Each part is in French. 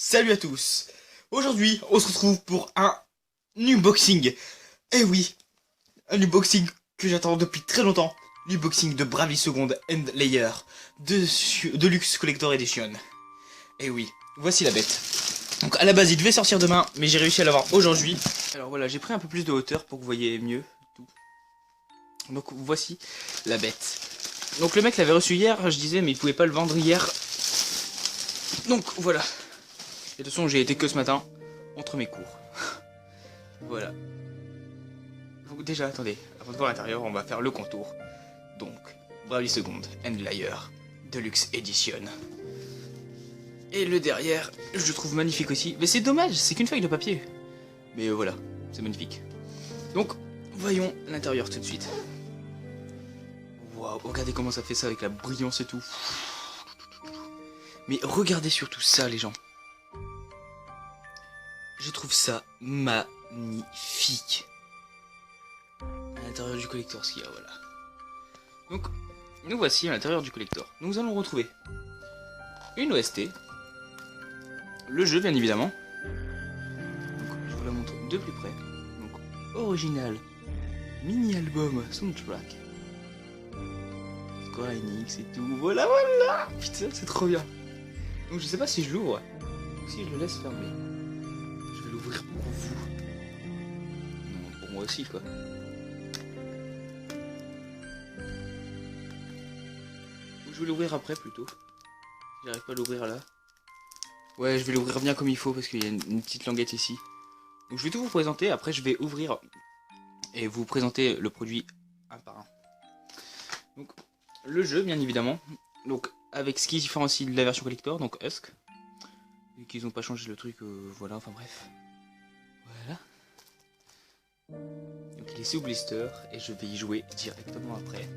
Salut à tous. Aujourd'hui, on se retrouve pour un unboxing. Eh oui, un unboxing que j'attends depuis très longtemps. L'unboxing de Bravely Second End Layer de Luxe Collector Edition. Eh oui, voici la bête. Donc à la base, il devait sortir demain, mais j'ai réussi à l'avoir aujourd'hui. Alors voilà, j'ai pris un peu plus de hauteur pour que vous voyez mieux tout. Donc voici la bête. Donc le mec l'avait reçu hier, je disais, mais il pouvait pas le vendre hier. Donc voilà. Et de toute façon, j'ai été que ce matin, entre mes cours. Voilà. Donc déjà, attendez, avant de voir l'intérieur, on va faire le contour. Donc, Bravely Second End Layer Deluxe Edition. Et le derrière, je le trouve magnifique aussi. Mais c'est dommage, c'est qu'une feuille de papier. Mais voilà, c'est magnifique. Donc, voyons l'intérieur tout de suite. Waouh, regardez comment ça fait ça avec la brillance et tout. Mais regardez surtout ça, les gens. Je trouve ça magnifique. À l'intérieur du collector, ce qu'il y a, voilà. Donc, nous voici à l'intérieur du collector. Nous allons retrouver une OST, le jeu bien évidemment. Donc, je vous la montre de plus près. Donc, original, mini-album, soundtrack, Square Enix et tout. Voilà, voilà. Putain, c'est trop bien. Donc, je sais pas si je l'ouvre ou si je le laisse fermer. Je vais l'ouvrir pour vous. Non, pour moi aussi, quoi. Je vais l'ouvrir après plutôt. J'arrive pas à l'ouvrir là. Ouais, je vais l'ouvrir bien comme il faut parce qu'il y a une petite languette ici. Donc je vais tout vous présenter, après je vais ouvrir et vous présenter le produit un par un. Donc le jeu bien évidemment. Donc avec ce qui différencie de la version collector, donc Husk. Et qu'ils ont pas changé le truc, voilà, enfin bref. Voilà. Donc il est sous blister et je vais y jouer directement après.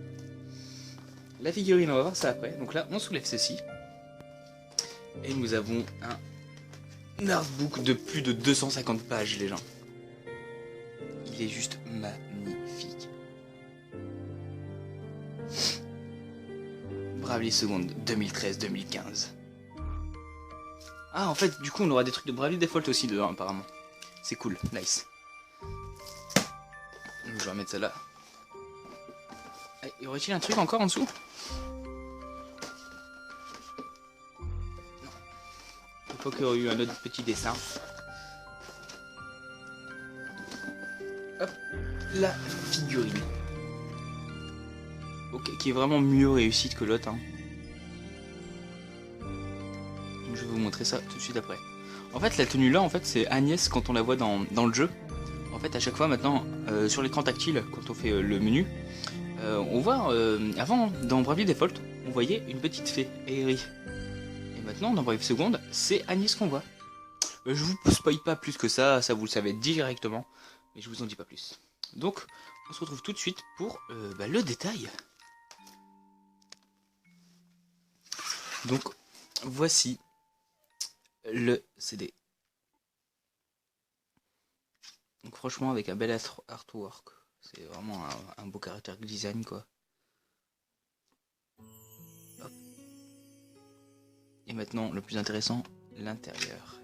La figurine, on va voir ça après. Donc là, on soulève ceci. Et nous avons un artbook de plus de 250 pages, les gens. Il est juste magnifique. Bravely Second 2013-2015. Ah, en fait, du coup, on aura des trucs de Bravely Default aussi dedans, apparemment. C'est cool, nice. Je vais remettre ça là. Y aurait-il un truc encore en dessous? Il faut qu'il y aurait eu un autre petit dessin. Hop, la figurine. Ok, qui est vraiment mieux réussie que l'autre. Hein. Je vais vous montrer ça tout de suite après. En fait, la tenue là, en fait, c'est Agnès quand on la voit dans le jeu. En fait, à chaque fois maintenant, sur l'écran tactile, quand on fait le menu, on voit, avant, dans Bravely Default, on voyait une petite fée, Aerie. Et maintenant, dans Bravely Second, c'est Agnès qu'on voit. Je vous spoil pas plus que ça vous le savez directement, mais je vous en dis pas plus. Donc, on se retrouve tout de suite pour le détail. Donc, voici le CD. Donc franchement, avec un bel artwork, c'est vraiment un beau caractère design, quoi. Hop. Et maintenant, le plus intéressant, l'intérieur.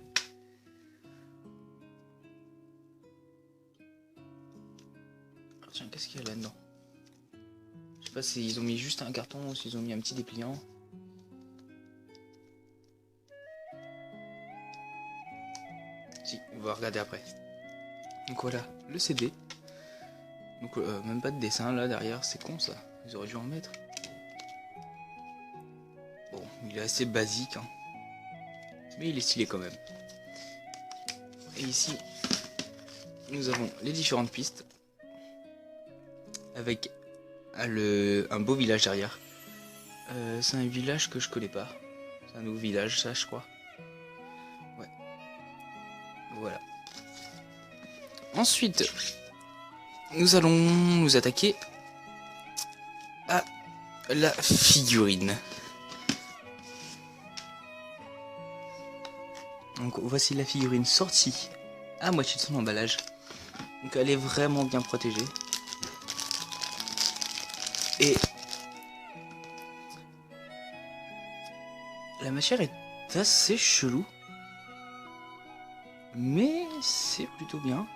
Tiens, qu'est-ce qu'il y a là-dedans? Je sais pas s'ils ont mis juste un carton ou s'ils ont mis un petit dépliant. Si, on va regarder après. Donc voilà, le CD. Donc même pas de dessin là derrière, c'est con ça. Ils auraient dû en mettre. Bon, il est assez basique, hein. Mais il est stylé quand même. Et ici, nous avons les différentes pistes. Avec un beau village derrière. C'est un village que je connais pas. C'est un nouveau village, ça je crois. Ouais. Voilà. Ensuite, nous allons nous attaquer à la figurine. Donc voici la figurine sortie à moitié de son emballage. Donc elle est vraiment bien protégée. Et la matière est assez chelou. mais c'est plutôt bien.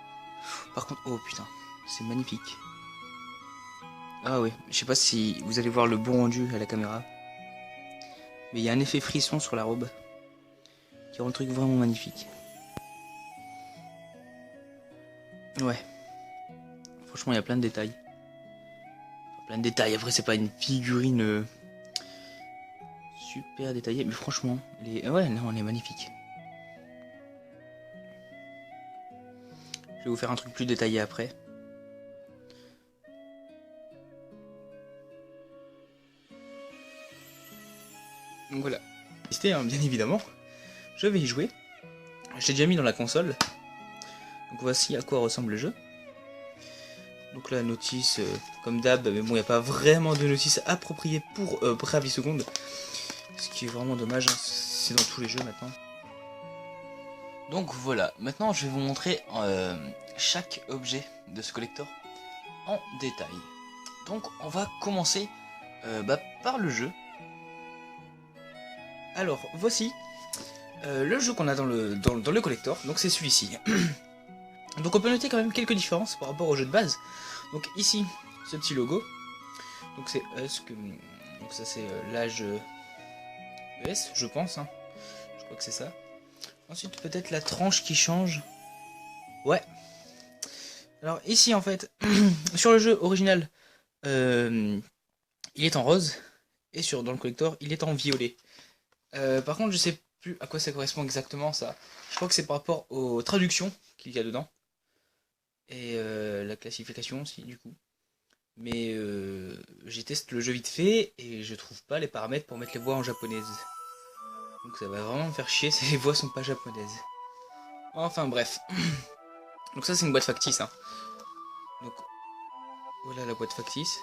Par contre, oh putain, c'est magnifique. Ah ouais, je sais pas si vous allez voir le bon rendu à la caméra, mais il y a un effet frisson sur la robe qui rend le truc vraiment magnifique. Ouais, franchement, il y a plein de détails. Enfin, plein de détails. Après, c'est pas une figurine super détaillée, mais franchement, ouais, non, elle est magnifique. Je vais vous faire un truc plus détaillé après. Donc voilà. Tester, hein, bien évidemment. Je vais y jouer. Je l'ai déjà mis dans la console. Donc voici à quoi ressemble le jeu. Donc la notice, comme d'hab, mais bon, il n'y a pas vraiment de notice appropriée pour Bravely Second. Ce qui est vraiment dommage, hein. C'est dans tous les jeux maintenant. Donc voilà, maintenant je vais vous montrer chaque objet de ce collector en détail. Donc on va commencer par le jeu. Alors voici le jeu qu'on a dans le collector, donc c'est celui-ci. Donc on peut noter quand même quelques différences par rapport au jeu de base. Donc ici, ce petit logo, donc c'est Husk, donc ça c'est l'âge ES, je pense, hein. Je crois que c'est ça. Ensuite peut-être la tranche qui change. Ouais. Alors ici en fait, sur le jeu original, il est en rose, et dans le collector, il est en violet. Par contre, je sais plus à quoi ça correspond exactement ça. Je crois que c'est par rapport aux traductions qu'il y a dedans. Et la classification aussi du coup. Mais j'ai testé le jeu vite fait et je trouve pas les paramètres pour mettre les voix en japonaise. Donc ça va vraiment me faire chier si les voix sont pas japonaises. Enfin bref. Donc ça c'est une boîte factice, hein. Donc voilà la boîte factice.